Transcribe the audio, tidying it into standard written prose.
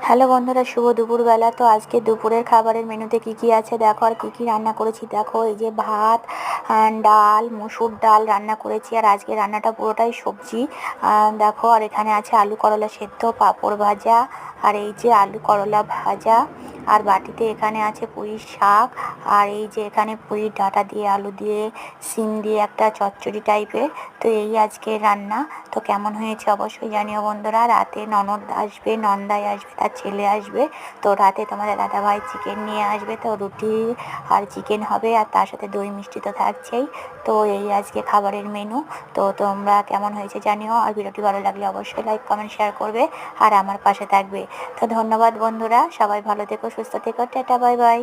Hello বন্ধুরা, শুভ দুপুরবেলা। তো আজকে দুপুরের খাবারের মেনুতে কি কি আছে দেখো, আর কি কি রান্না করেছি দেখো। এই যে ভাত, ডাল, মুসুর ডাল রান্না করেছি। আর আজকে রান্নাটা পুরোটাই সবজি দেখো। আর এখানে আছে আলু করলা সেদ্ধ, পাঁপড় ভাজা, আর এই যে আলু করলা ভাজা। আর বাটিতে এখানে আছে পুঁই শাক। আর এই যে এখানে পুঁই ডাঁটা দিয়ে, আলু দিয়ে, সিম দিয়ে একটা চচ্চড়ি টাইপের। তো এই আজকে রান্না। তো কেমন হয়েছে অবশ্যই জানিও বন্ধুরা। রাতে ননদ আসবে, নন্দাই আসবে, তার ছেলে আসবে। তো রাতে তোমাদের দাদাভাই চিকেন নিয়ে আসবে। তো রুটি আর চিকেন হবে, আর তার সাথে দই মিষ্টি তো থাকছেই। তো এই আজকে খাবারের মেনু। তো তোমরা কেমন হয়েছে জানিও। আর ভিডিওটি ভালো লাগলে অবশ্যই লাইক কমেন্ট শেয়ার করবে, আর আমার পাশে থাকবে। তো ধন্যবাদ বন্ধুরা, সবাই ভালো থেকো, সুস্থ থেকো, টাটা, বাই বাই।